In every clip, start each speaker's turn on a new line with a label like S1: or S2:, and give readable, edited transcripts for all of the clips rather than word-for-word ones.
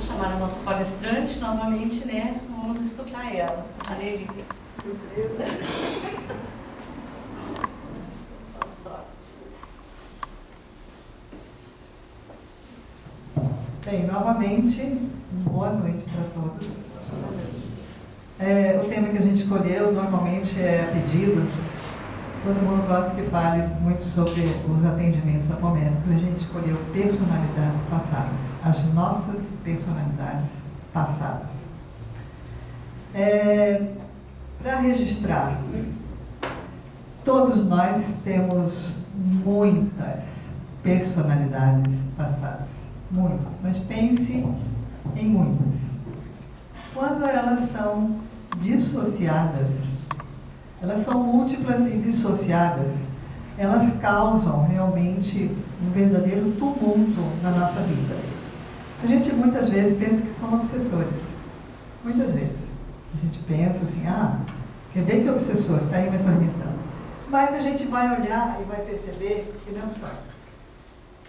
S1: vamos chamar a nossa palestrante novamente, né? Vamos escutar ela. Aí, surpresa. Vamos só.
S2: Bem, novamente, boa noite para todos. O tema que a gente escolheu normalmente é a pedido. Todo mundo gosta que fale muito sobre os atendimentos apométricos. A gente escolheu personalidades passadas, as nossas personalidades passadas. Para registrar, todos nós temos muitas personalidades passadas. Muitas, mas pense em muitas. Quando elas são dissociadas, elas são múltiplas e dissociadas, elas causam realmente um verdadeiro tumulto na nossa vida. A gente muitas vezes pensa que são obsessores. Muitas vezes. A gente pensa assim, quer ver que é obsessor, está aí me atormentando. Mas a gente vai olhar e vai perceber que não são.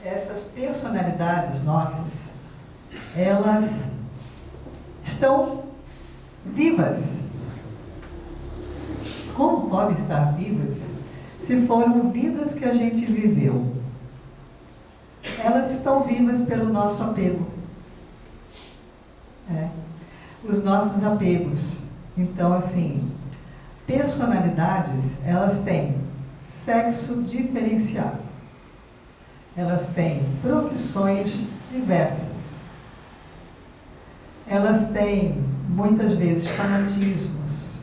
S2: Essas personalidades nossas, elas estão vivas. Como podem estar vivas se foram vidas que a gente viveu? Elas estão vivas pelo nosso apego. Os nossos apegos. Então, assim, personalidades, elas têm sexo diferenciado. Elas têm profissões diversas. Elas têm, muitas vezes, fanatismos.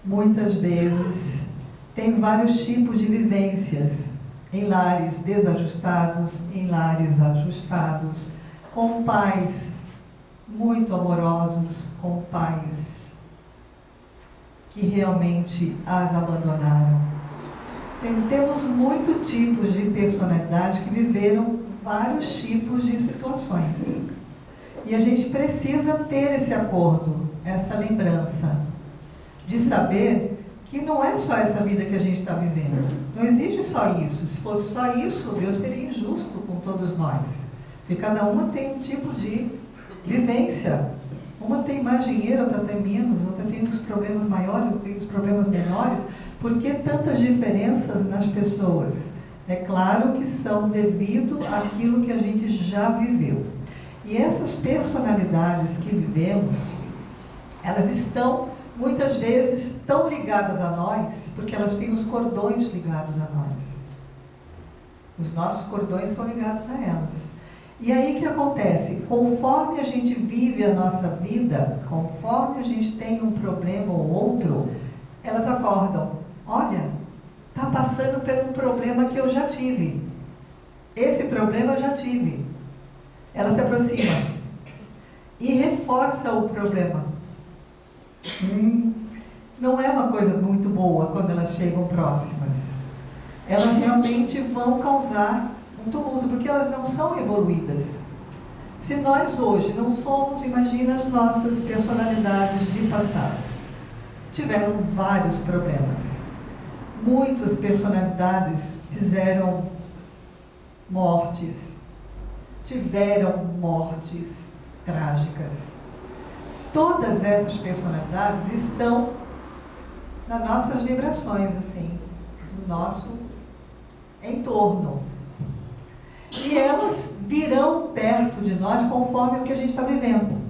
S2: Muitas vezes, têm vários tipos de vivências. Em lares desajustados, em lares ajustados, com pais muito amorosos, com pais que realmente as abandonaram. Temos muitos tipos de personalidade que viveram vários tipos de situações. E a gente precisa ter esse acordo, essa lembrança, de saber que não é só essa vida que a gente está vivendo. Não existe só isso. Se fosse só isso, Deus seria injusto com todos nós. Porque cada uma tem um tipo de vivência. Uma tem mais dinheiro, outra tem menos, outra tem uns problemas maiores, outra tem uns problemas menores. Por que tantas diferenças nas pessoas? É claro que são devido àquilo que a gente já viveu. E essas personalidades que vivemos, elas estão, muitas vezes, tão ligadas a nós, porque elas têm os cordões ligados a nós. Os nossos cordões são ligados a elas. E aí o que acontece? Conforme a gente vive a nossa vida, conforme a gente tem um problema ou outro, elas acordam. Olha, está passando por um problema que eu já tive. Esse problema eu já tive. Ela se aproxima e reforça o problema. Não é uma coisa muito boa quando elas chegam próximas. Elas realmente vão causar um tumulto, porque elas não são evoluídas. Se nós hoje não somos, imagina as nossas personalidades de passado. Tiveram vários problemas. Muitas personalidades fizeram mortes, tiveram mortes trágicas. Todas essas personalidades estão nas nossas vibrações, assim, no nosso entorno. E elas virão perto de nós conforme o que a gente está vivendo.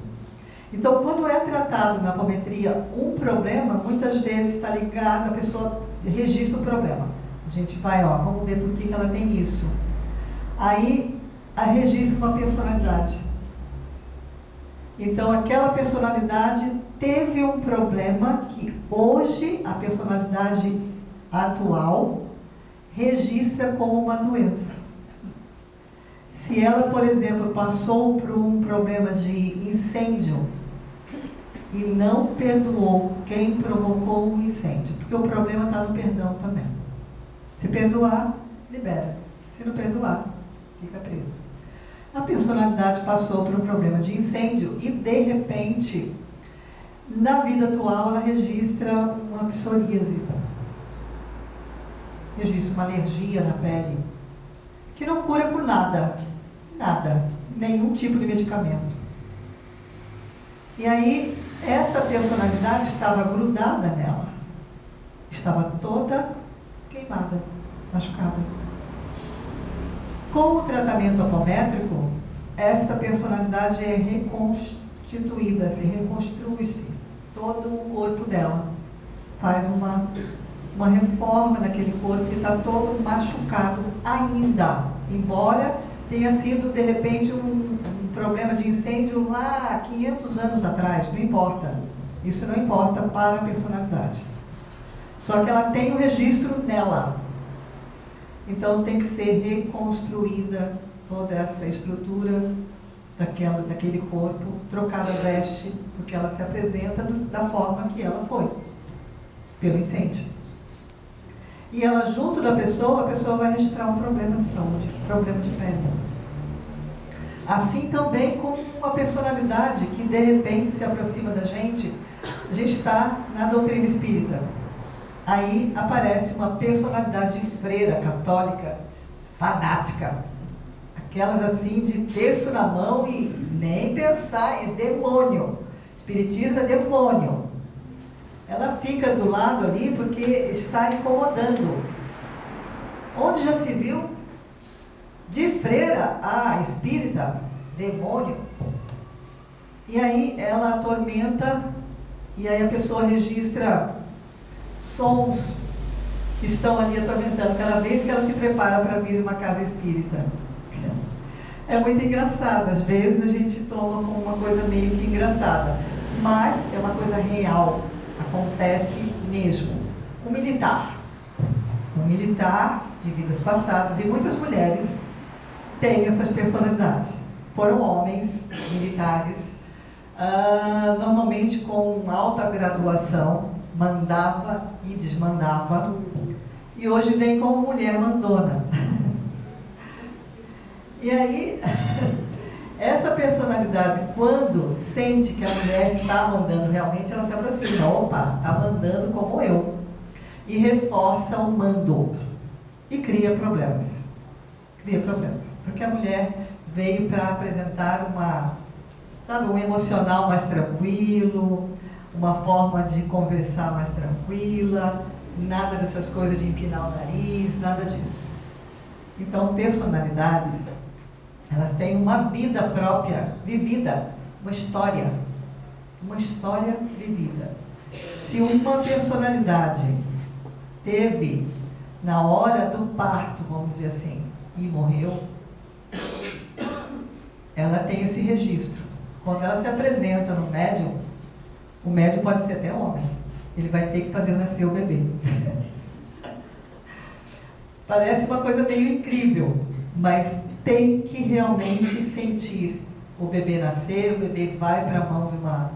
S2: Então, quando é tratado na apometria um problema, muitas vezes está ligado, a pessoa registra o problema. A gente vai, vamos ver por que ela tem isso. Aí, registra uma personalidade. Então, aquela personalidade teve um problema que hoje, a personalidade atual, registra como uma doença. Se ela, por exemplo, passou por um problema de incêndio e não perdoou quem provocou o incêndio, porque o problema está no perdão também. Se perdoar, libera. Se não perdoar, fica preso. A personalidade passou por um problema de incêndio e, de repente, na vida atual, ela registra uma psoríase. Registra uma alergia na pele, que não cura por nada. Nada. nenhum tipo de medicamento. E aí, essa personalidade estava grudada nela. Estava toda queimada, machucada. Com o tratamento apométrico, essa personalidade é reconstituída, se reconstrui-se todo o corpo dela. Faz uma reforma naquele corpo que está todo machucado ainda, embora tenha sido, de repente, um problema de incêndio lá 500 anos atrás, não importa. Isso não importa para a personalidade. Só que ela tem o registro nela. Então tem que ser reconstruída toda essa estrutura daquele corpo, trocada a veste, porque ela se apresenta da forma que ela foi, pelo incêndio. E ela, junto da pessoa, a pessoa vai registrar um problema de saúde, problema de pele. Assim também com uma personalidade que de repente se aproxima da gente. A gente está na doutrina espírita. Aí aparece uma personalidade de freira católica, fanática. Aquelas assim de terço na mão e nem pensar, é demônio. Espiritismo é demônio. Ela fica do lado ali porque está incomodando. Onde já se viu? De freira a espírita, demônio. E aí ela atormenta, e aí a pessoa registra sons que estão ali atormentando cada vez que ela se prepara para vir uma casa espírita. É muito engraçado, às vezes a gente toma como uma coisa meio que engraçada, mas é uma coisa real, acontece mesmo. Um militar de vidas passadas, e muitas mulheres têm essas personalidades. Foram homens militares, normalmente com alta graduação, mandava e desmandava, e hoje vem como mulher mandona. E aí, essa personalidade, quando sente que a mulher está mandando realmente, ela se aproxima. Opa, está mandando como eu. E reforça o mando. E cria problemas. Porque a mulher veio para apresentar um emocional mais tranquilo, uma forma de conversar mais tranquila, nada dessas coisas de empinar o nariz, nada disso. Então, personalidades, elas têm uma vida própria, vivida, uma história vivida. Se uma personalidade teve, na hora do parto, vamos dizer assim, e morreu, ela tem esse registro. Quando ela se apresenta no médium, o médium pode ser até homem, ele vai ter que fazer nascer o bebê. Parece uma coisa meio incrível, mas tem que realmente sentir o bebê nascer. O bebê vai para a mão de uma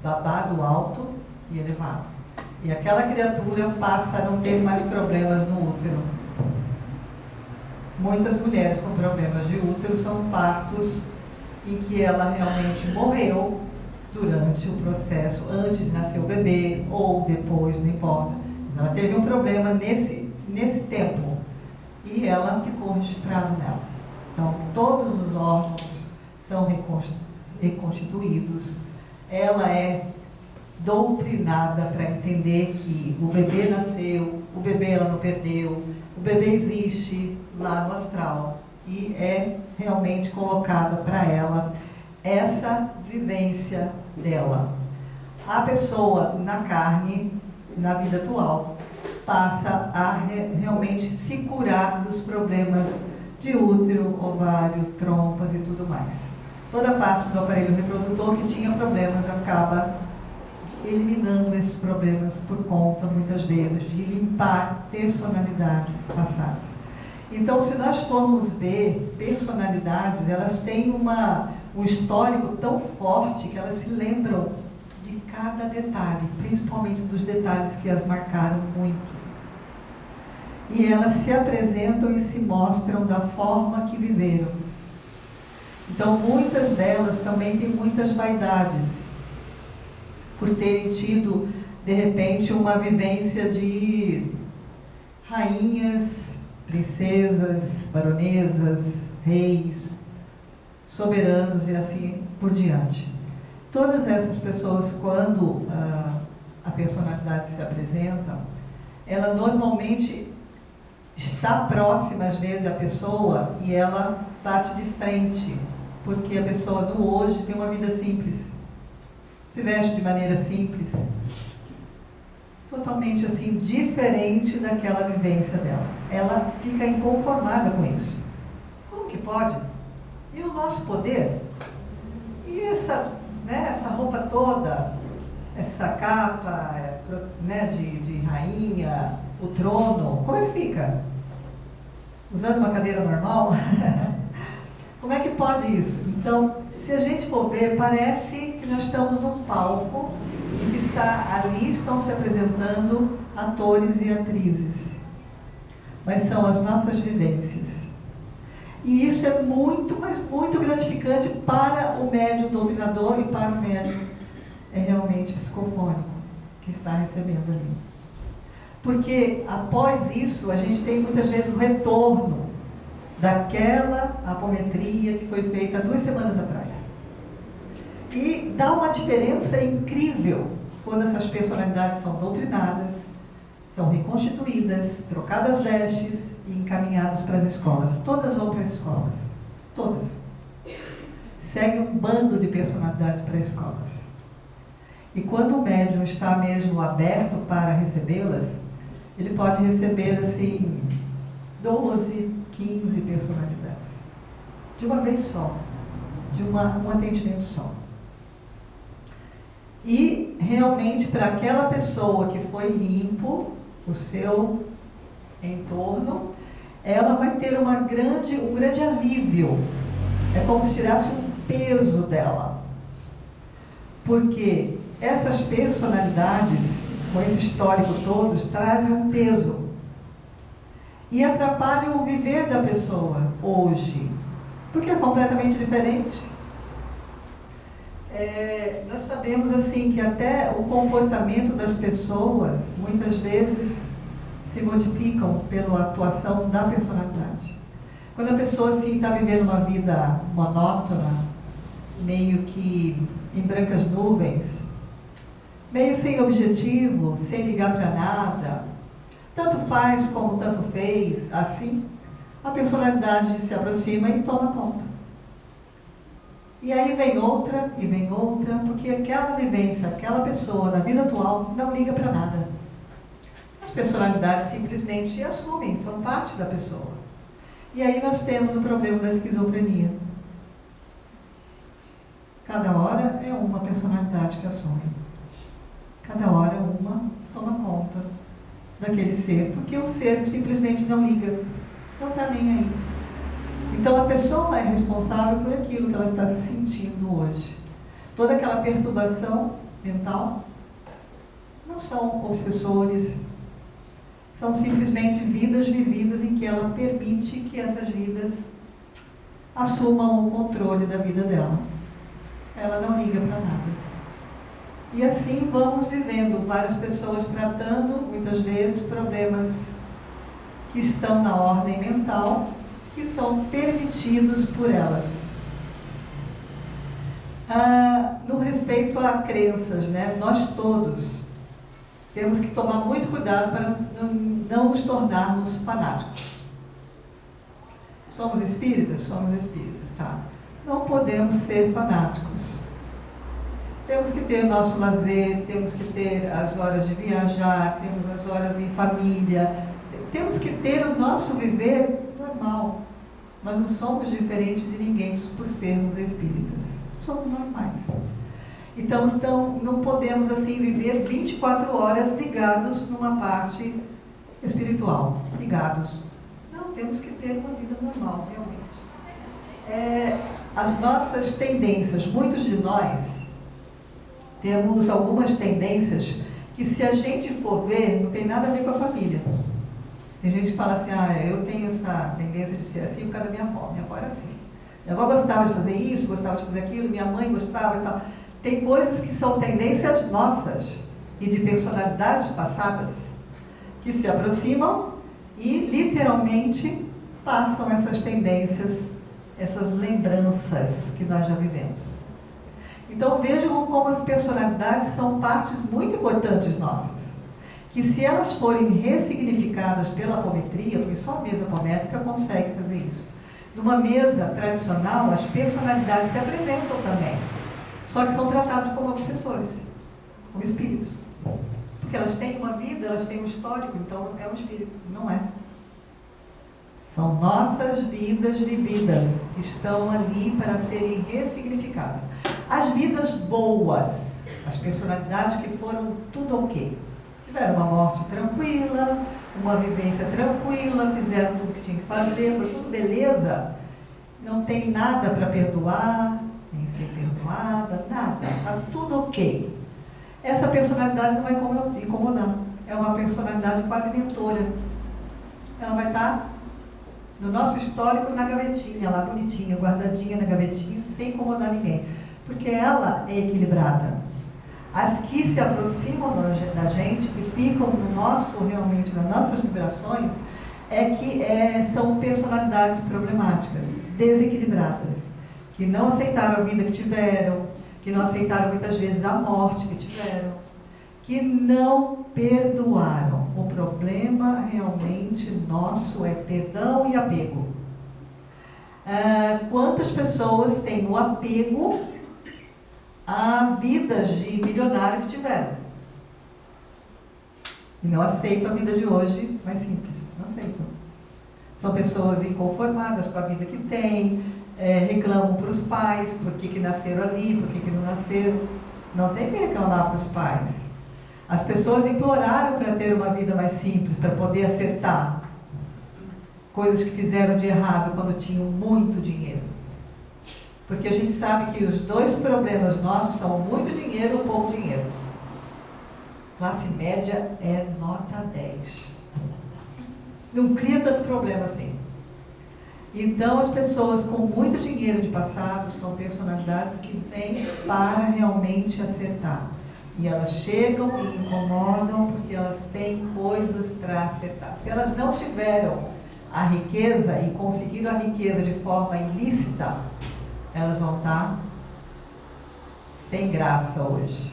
S2: babá do alto e elevado. E aquela criatura passa a não ter mais problemas no útero. Muitas mulheres com problemas de útero são partos em que ela realmente morreu durante o processo, antes de nascer o bebê ou depois, não importa. Ela teve um problema nesse tempo e ela ficou registrado nela. Então, todos os órgãos são reconstituídos. Ela é doutrinada para entender que o bebê nasceu, o bebê ela não perdeu, o bebê existe lá no astral e é realmente colocada para ela essa vivência dela. A pessoa na carne, na vida atual, passa a realmente se curar dos problemas de útero, ovário, trompas e tudo mais. Toda a parte do aparelho reprodutor que tinha problemas acaba eliminando esses problemas por conta, muitas vezes, de limpar personalidades passadas. Então, se nós formos ver personalidades, elas têm um histórico tão forte que elas se lembram de cada detalhe, principalmente dos detalhes que as marcaram muito. E elas se apresentam e se mostram da forma que viveram. Então, muitas delas também têm muitas vaidades, por terem tido, de repente, uma vivência de rainhas, princesas, baronesas, reis. soberanos e assim por diante. Todas essas pessoas, quando a personalidade se apresenta, ela normalmente está próxima, às vezes, à pessoa e ela bate de frente, porque a pessoa do hoje tem uma vida simples, se veste de maneira simples, totalmente assim, diferente daquela vivência dela. Ela fica inconformada com isso. Como que pode? E o nosso poder? E essa, né, essa roupa toda, essa capa, né, de rainha, o trono, como é que fica? Usando uma cadeira normal? Como é que pode isso? Então, se a gente for ver, parece que nós estamos num palco e que ali estão se apresentando atores e atrizes. Mas são as nossas vivências. E isso é muito, mas muito gratificante para o médium doutrinador e para o médium realmente psicofônico que está recebendo ali. Porque após isso, a gente tem muitas vezes o retorno daquela apometria que foi feita 2 semanas atrás. E dá uma diferença incrível quando essas personalidades são doutrinadas, são reconstituídas, trocadas vestes e encaminhadas para as escolas. Todas vão para as escolas. Todas. Segue um bando de personalidades para as escolas. E quando o médium está mesmo aberto para recebê-las, ele pode receber assim 12, 15 personalidades. De uma vez só. De um atendimento só. E realmente para aquela pessoa que foi limpo o seu entorno, ela vai ter um grande alívio. É como se tirasse um peso dela. Porque essas personalidades, com esse histórico todo, trazem um peso. E atrapalham o viver da pessoa hoje. Porque é completamente diferente. Nós sabemos assim que até o comportamento das pessoas muitas vezes se modificam pela atuação da personalidade. Quando a pessoa assim está vivendo uma vida monótona, meio que em brancas nuvens, meio sem objetivo, sem ligar para nada, tanto faz como tanto fez, assim, a personalidade se aproxima e toma conta. E aí vem outra, porque aquela vivência, aquela pessoa na vida atual não liga para nada. As personalidades simplesmente assumem, são parte da pessoa. E aí nós temos o problema da esquizofrenia. Cada hora é uma personalidade que assume. Cada hora uma toma conta daquele ser, porque o ser simplesmente não liga, não está nem aí. Então a pessoa é responsável por aquilo que ela está se sentindo hoje. Toda aquela perturbação mental não são obsessores, são simplesmente vidas vividas em que ela permite que essas vidas assumam o controle da vida dela. Ela não liga para nada. E assim vamos vivendo, várias pessoas tratando, muitas vezes, problemas que estão na ordem mental, que são permitidos por elas. No respeito a crenças, né? Nós todos temos que tomar muito cuidado para não nos tornarmos fanáticos. Somos espíritas? Somos espíritas, tá? Não podemos ser fanáticos. Temos que ter o nosso lazer, temos que ter as horas de viajar, temos as horas em família, temos que ter o nosso viver normal. Nós não somos diferentes de ninguém por sermos espíritas. Somos normais. Então não podemos assim viver 24 horas ligados numa parte espiritual. Ligados. Não, temos que ter uma vida normal, realmente. As nossas tendências, muitos de nós temos algumas tendências que, se a gente for ver, não tem nada a ver com a família. Tem gente que fala assim, eu tenho essa tendência de ser assim por causa da minha avó. Minha avó era assim. Minha avó gostava de fazer isso, gostava de fazer aquilo, minha mãe gostava e tal. Tem coisas que são tendências nossas e de personalidades passadas que se aproximam e literalmente passam essas tendências essas lembranças que nós já vivemos. Então vejam como as personalidades são partes muito importantes nossas, que se elas forem ressignificadas pela apometria, porque só a mesa apométrica consegue fazer isso. Numa mesa tradicional, as personalidades se apresentam também, só que são tratadas como obsessores, como espíritos. Porque elas têm uma vida, elas têm um histórico, então é um espírito, não é. São nossas vidas vividas, que estão ali para serem ressignificadas. As vidas boas, as personalidades que foram tudo ok. Tiveram uma morte tranquila, uma vivência tranquila, fizeram tudo que tinha que fazer, foi tudo beleza. Não tem nada para perdoar, nem ser perdoada, nada. Está tudo ok. Essa personalidade não vai incomodar. É uma personalidade quase mentora. Ela vai estar no nosso histórico na gavetinha, lá bonitinha, guardadinha na gavetinha, sem incomodar ninguém. Porque ela é equilibrada. As que se aproximam da gente, que ficam no nosso, realmente, nas nossas vibrações, são personalidades problemáticas, desequilibradas, que não aceitaram a vida que tiveram, que não aceitaram muitas vezes a morte que tiveram, que não perdoaram. O problema realmente nosso é perdão e apego. Quantas pessoas têm o apego a vidas de milionário que tiveram e não aceitam a vida de hoje mais simples? Não aceitam. São pessoas inconformadas com a vida que têm, reclamam para os pais por que nasceram ali, por que não nasceram. Não tem que reclamar para os pais. As pessoas imploraram para ter uma vida mais simples, para poder acertar coisas que fizeram de errado quando tinham muito dinheiro. Porque a gente sabe que os dois problemas nossos são muito dinheiro ou pouco dinheiro. Classe média é nota 10. Não cria tanto problema assim. Então, as pessoas com muito dinheiro de passado são personalidades que vêm para realmente acertar. E elas chegam e incomodam porque elas têm coisas para acertar. Se elas não tiveram a riqueza e conseguiram a riqueza de forma ilícita, elas vão estar sem graça hoje.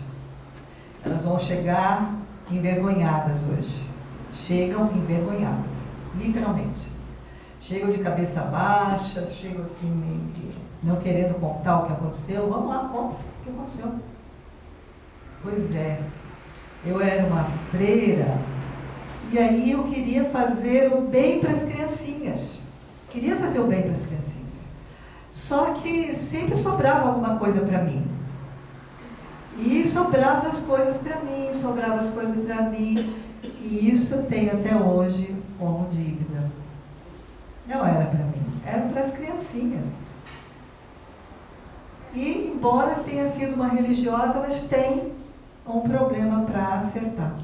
S2: Elas vão chegar envergonhadas hoje. Chegam envergonhadas, literalmente. Chegam de cabeça baixa, chegam assim, meio que não querendo contar o que aconteceu. Vamos lá, conta o que aconteceu. Pois é, eu era uma freira e aí eu queria fazer o bem para as criancinhas. Queria fazer o bem para as criancinhas. Só que sempre sobrava alguma coisa para mim. E sobrava as coisas para mim, sobrava as coisas para mim. E isso tem até hoje como dívida. Não era para mim, era para as criancinhas. E embora tenha sido uma religiosa, mas tem um problema para acertar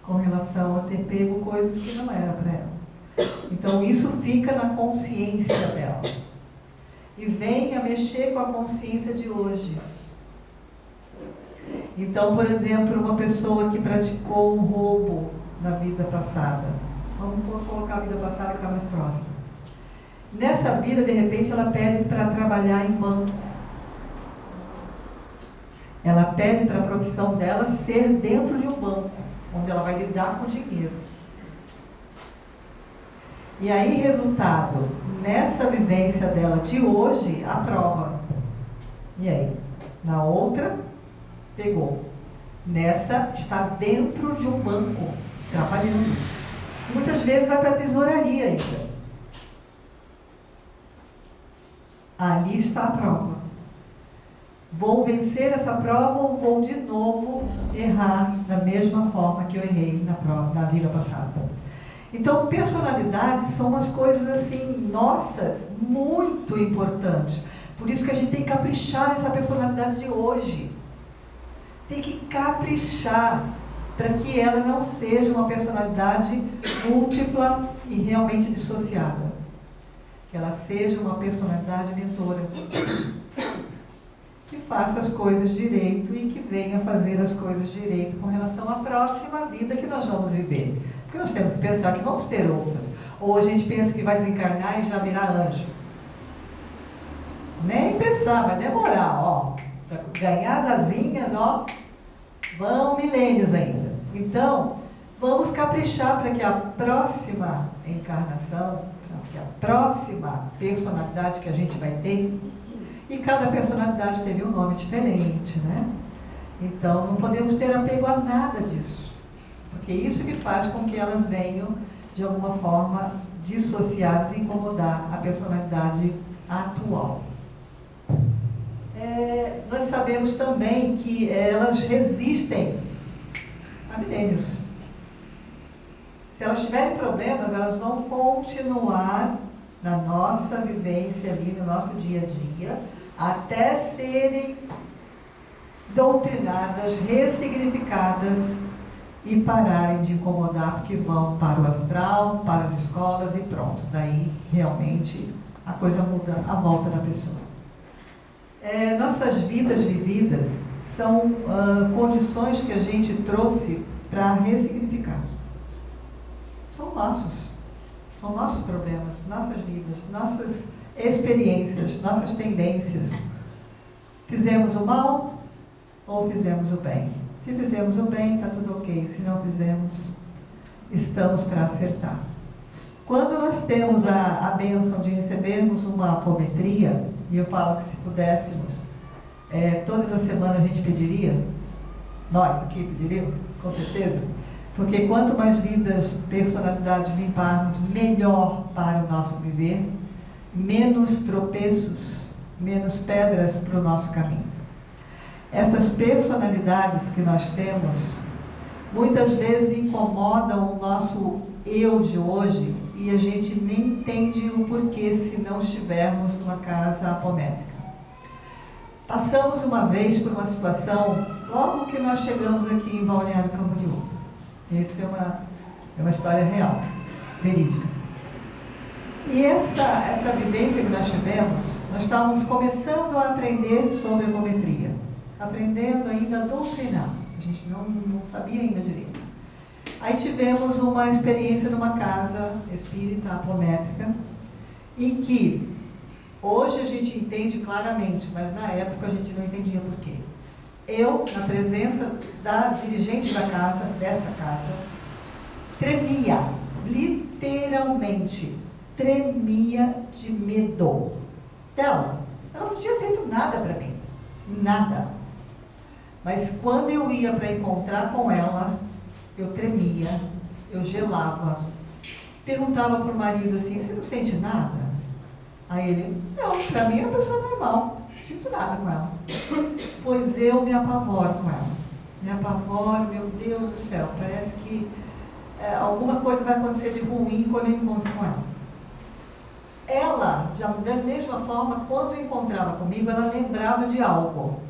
S2: com relação a ter pego coisas que não era para ela. Então isso fica na consciência dela. E vem a mexer com a consciência de hoje. Então, por exemplo, uma pessoa que praticou um roubo na vida passada. Vamos colocar a vida passada que está mais próxima. Nessa vida, de repente, ela pede para trabalhar em banco. Ela pede para a profissão dela ser dentro de um banco, onde ela vai lidar com dinheiro. E aí, resultado, nessa vivência dela de hoje, a prova. E aí? Na outra, pegou. Nessa, está dentro de um banco, trabalhando. Muitas vezes vai para a tesouraria ainda. Ali está a prova. Vou vencer essa prova ou vou de novo errar da mesma forma que eu errei na vida passada? Então, personalidades são umas coisas assim, nossas, muito importantes. Por isso que a gente tem que caprichar nessa personalidade de hoje. Tem que caprichar para que ela não seja uma personalidade múltipla e realmente dissociada. Que ela seja uma personalidade mentora. Que faça as coisas direito e que venha fazer as coisas direito com relação à próxima vida que nós vamos viver. Porque nós temos que pensar que vamos ter outras. Ou a gente pensa que vai desencarnar e já virá anjo. Nem pensar, vai demorar, ó. Para ganhar as asinhas, ó, vão milênios ainda. Então, vamos caprichar para que a próxima encarnação, para que a próxima personalidade que a gente vai ter, e cada personalidade teve um nome diferente, né? Então, não podemos ter apego a nada disso. Porque é isso que faz com que elas venham, de alguma forma, dissociadas e incomodar a personalidade atual. Nós sabemos também que elas resistem a milênios. Se elas tiverem problemas, elas vão continuar na nossa vivência ali, no nosso dia a dia, até serem doutrinadas, ressignificadas e pararem de incomodar, porque vão para o astral, para as escolas e pronto. Daí, realmente, a coisa muda à volta da pessoa. Nossas vidas vividas são condições que a gente trouxe para ressignificar. São nossos problemas, nossas vidas, nossas experiências, nossas tendências. Fizemos o mal ou fizemos o bem? Se fizemos o bem, está tudo ok. Se não fizemos, estamos para acertar. Quando nós temos a bênção de recebermos uma apometria, e eu falo que se pudéssemos, todas as semanas a gente pediria, nós aqui pediríamos, com certeza, porque quanto mais vidas, personalidades limparmos, melhor para o nosso viver, menos tropeços, menos pedras para o nosso caminho. Essas personalidades que nós temos, muitas vezes incomodam o nosso eu de hoje e a gente nem entende o porquê se não estivermos numa casa apométrica. Passamos uma vez por uma situação, logo que nós chegamos aqui em Balneário Camboriú. Essa é uma história real, verídica. E essa vivência que nós tivemos, nós estávamos começando a aprender sobre a apometria, aprendendo ainda a doutrinar. A gente não sabia ainda direito. Aí tivemos uma experiência numa casa espírita apométrica, em que hoje a gente entende claramente, mas na época a gente não entendia por quê. Eu, na presença da dirigente dessa casa, tremia, literalmente, tremia de medo dela. Ela não tinha feito nada para mim, nada. Mas quando eu ia para encontrar com ela, eu tremia, eu gelava. Perguntava para o marido assim, você não sente nada? Aí ele, não, para mim é uma pessoa normal, não sinto nada com ela. Pois eu me apavoro com ela. Me apavoro, meu Deus do céu, parece que alguma coisa vai acontecer de ruim quando eu encontro com ela. Ela, da mesma forma, quando encontrava comigo, ela lembrava de algo.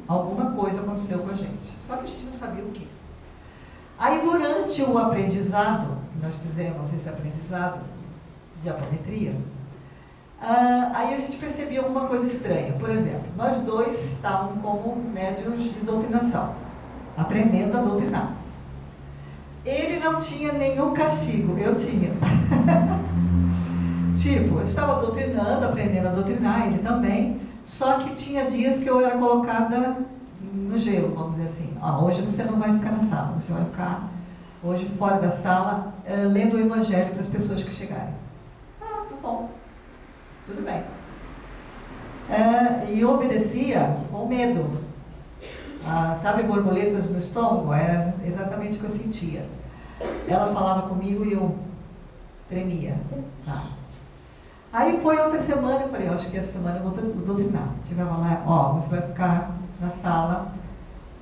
S2: Alguma coisa aconteceu com a gente, só que a gente não sabia o quê. Aí, durante o aprendizado, nós fizemos esse aprendizado de apometria, aí a gente percebia alguma coisa estranha. Por exemplo, nós dois estávamos como médiuns de doutrinação, aprendendo a doutrinar. Ele não tinha nenhum castigo, eu tinha. Tipo, eu estava doutrinando, aprendendo a doutrinar, ele também, só que tinha dias que eu era colocada no gelo, vamos dizer assim. Hoje você não vai ficar na sala, você vai ficar hoje fora da sala, lendo o Evangelho para as pessoas que chegarem. Tá bom, tudo bem. E eu obedecia com medo. Sabe, borboletas no estômago? Era exatamente o que eu sentia. Ela falava comigo e eu tremia. Tá. Aí foi outra semana, eu falei, acho que essa semana eu vou doutrinar. Chegava lá, você vai ficar na sala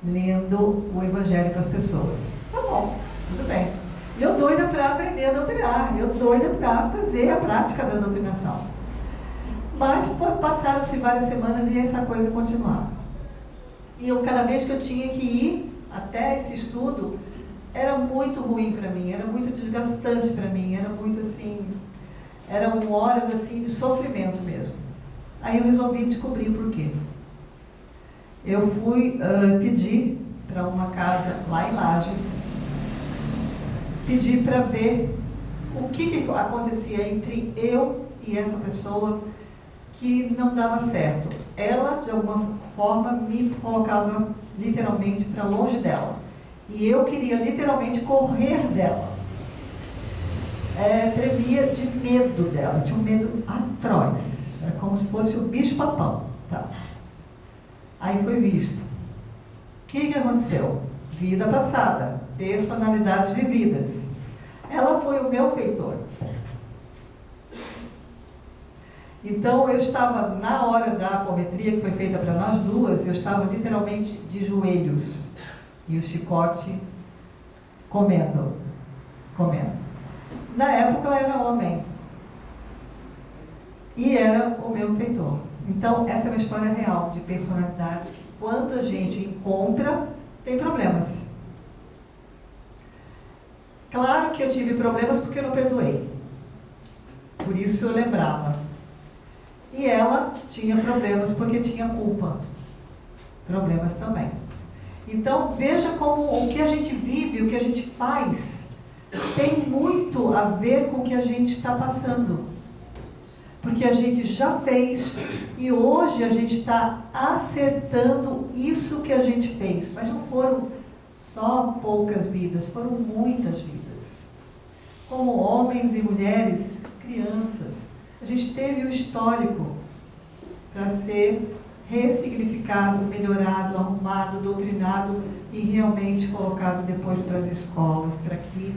S2: lendo o Evangelho para as pessoas. Tá bom, tudo bem. E eu doida para aprender a doutrinar, eu doida para fazer a prática da doutrinação. Mas passaram-se várias semanas e essa coisa continuava. E cada vez que eu tinha que ir até esse estudo, era muito ruim para mim, era muito desgastante para mim, era muito assim, eram horas assim de sofrimento mesmo. Aí eu resolvi descobrir por quê. Eu fui pedir para uma casa lá em Lages, pedir para ver o que acontecia entre eu e essa pessoa que não dava certo. Ela, de alguma forma, me colocava literalmente para longe dela. E eu queria literalmente correr dela. Tremia de medo dela, tinha um medo atroz. Era como se fosse o bicho-papão. Tá. Aí foi visto. O que aconteceu? Vida passada, personalidades vividas. Ela foi o meu feitor. Então, eu estava, na hora da apometria, que foi feita para nós duas, eu estava literalmente de joelhos. E o chicote comendo. Na época, ela era homem. E era o meu feitor. Então, essa é uma história real de personalidades que, quando a gente encontra, tem problemas. Claro que eu tive problemas porque eu não perdoei. Por isso eu lembrava. E ela tinha problemas porque tinha culpa. Problemas também. Então, veja como o que a gente vive, o que a gente faz, tem muito a ver com o que a gente está passando. Porque a gente já fez e hoje a gente está acertando isso que a gente fez. Mas não foram só poucas vidas, foram muitas vidas. Como homens e mulheres, crianças. A gente teve o histórico para ser ressignificado, melhorado, arrumado, doutrinado e realmente colocado depois para as escolas, para que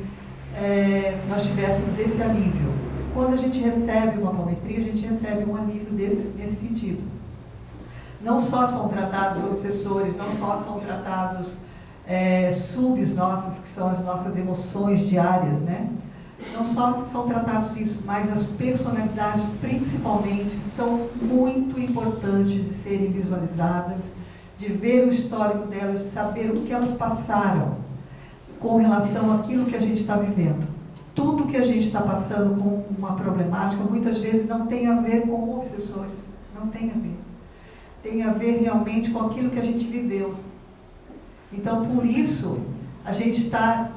S2: nós tivéssemos esse alívio. Quando a gente recebe uma apometria, a gente recebe um alívio nesse sentido. Não só são tratados obsessores, não só são tratados subs nossas, que são as nossas emoções diárias, né? Não só são tratados isso, mas as personalidades, principalmente, são muito importantes de serem visualizadas, de ver o histórico delas, de saber o que elas passaram com relação àquilo que a gente está vivendo. Tudo que a gente está passando com uma problemática, muitas vezes não tem a ver com obsessores, não tem a ver. Tem a ver realmente com aquilo que a gente viveu. Então, por isso, a gente está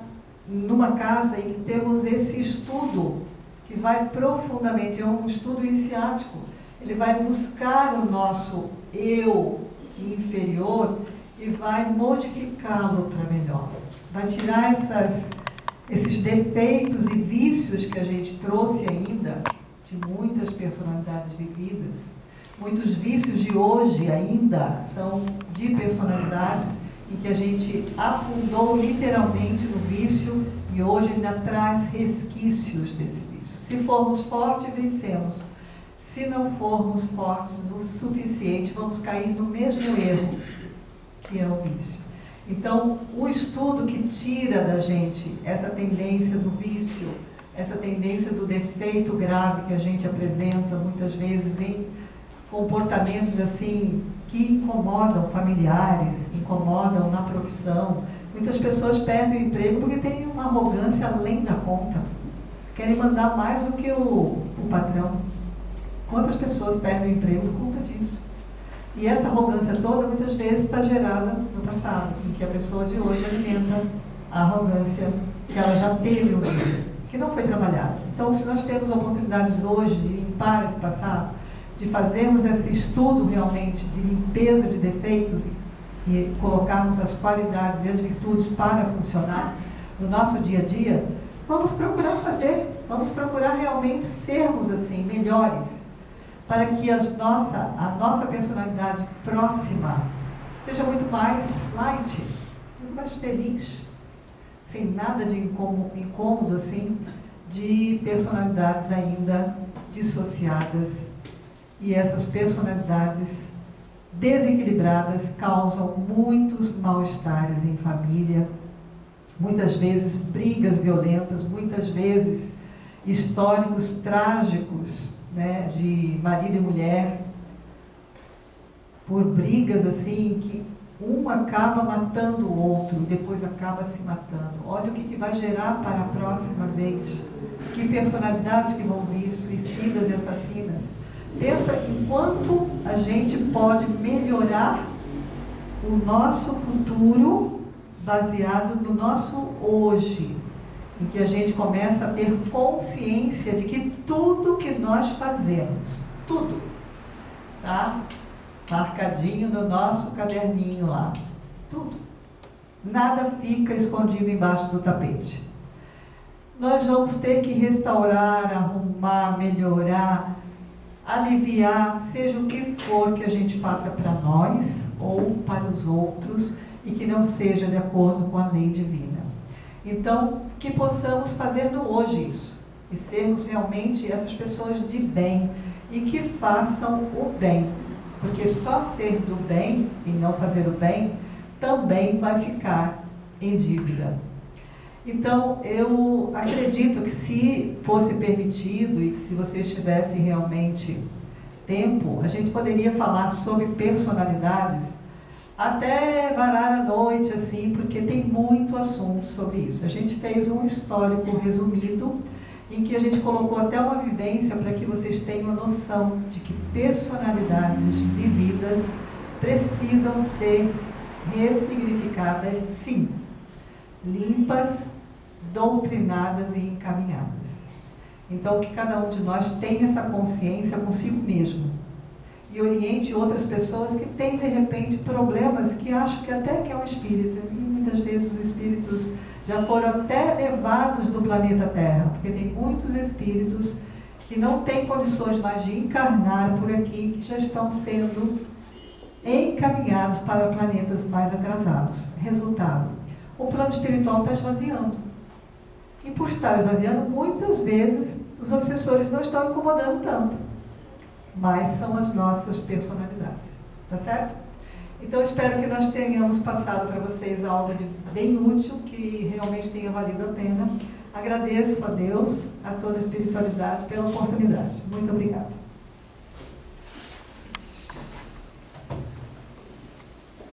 S2: numa casa em que temos esse estudo que vai profundamente, é um estudo iniciático. Ele vai buscar o nosso eu inferior e vai modificá-lo para melhor. Vai tirar esses defeitos e vícios que a gente trouxe ainda de muitas personalidades vividas. Muitos vícios de hoje ainda são de personalidades em que a gente afundou literalmente no vício e hoje ainda traz resquícios desse vício. Se formos fortes, vencemos. Se não formos fortes o suficiente, vamos cair no mesmo erro, que é o vício. Então, o estudo que tira da gente essa tendência do vício, essa tendência do defeito grave que a gente apresenta muitas vezes em comportamentos assim que incomodam familiares, incomodam na profissão. Muitas pessoas perdem o emprego porque têm uma arrogância além da conta. Querem mandar mais do que o patrão. Quantas pessoas perdem o emprego por conta disso? E essa arrogância toda, muitas vezes, está gerada no passado, em que a pessoa de hoje alimenta a arrogância que ela já teve um dia, que não foi trabalhada. Então, se nós temos oportunidades hoje de limpar esse passado, de fazermos esse estudo realmente de limpeza de defeitos e colocarmos as qualidades e as virtudes para funcionar no nosso dia a dia, vamos procurar fazer, vamos procurar realmente sermos assim, melhores, para que a nossa personalidade próxima seja muito mais light, muito mais feliz, sem nada de incômodo assim, de personalidades ainda dissociadas. E essas personalidades desequilibradas causam muitos mal-estares em família, muitas vezes brigas violentas, muitas vezes históricos trágicos, né, de marido e mulher, por brigas assim, que um acaba matando o outro, depois acaba se matando. Olha o que vai gerar para a próxima vez. Que personalidades que vão vir, suicidas e assassinas. Pensa em quanto a gente pode melhorar o nosso futuro baseado no nosso hoje, em que a gente começa a ter consciência de que tudo que nós fazemos, tudo, tá? Marcadinho no nosso caderninho lá. Tudo. Nada fica escondido embaixo do tapete. Nós vamos ter que restaurar, arrumar, melhorar, aliviar, seja o que for que a gente faça para nós ou para os outros e que não seja de acordo com a lei divina. Então, que possamos fazer no hoje isso e sermos realmente essas pessoas de bem e que façam o bem, porque só ser do bem e não fazer o bem também vai ficar em dívida. Então, eu acredito que se fosse permitido e que se vocês tivessem realmente tempo, a gente poderia falar sobre personalidades até varar a noite, assim, porque tem muito assunto sobre isso. A gente fez um histórico resumido, em que a gente colocou até uma vivência para que vocês tenham noção de que personalidades vividas precisam ser ressignificadas, sim, limpas, doutrinadas e encaminhadas. Então, que cada um de nós tenha essa consciência consigo mesmo e oriente outras pessoas que têm, de repente, problemas que acham que até que é um espírito, e muitas vezes os espíritos já foram até levados do planeta Terra, porque tem muitos espíritos que não têm condições mais de encarnar por aqui, que já estão sendo encaminhados para planetas mais atrasados. Resultado, o plano espiritual está esvaziando. E por estar esvaziando, muitas vezes os obsessores não estão incomodando tanto, mas são as nossas personalidades, tá certo? Então, espero que nós tenhamos passado para vocês algo de bem útil, que realmente tenha valido a pena. Agradeço a Deus, a toda a espiritualidade pela oportunidade. Muito obrigada.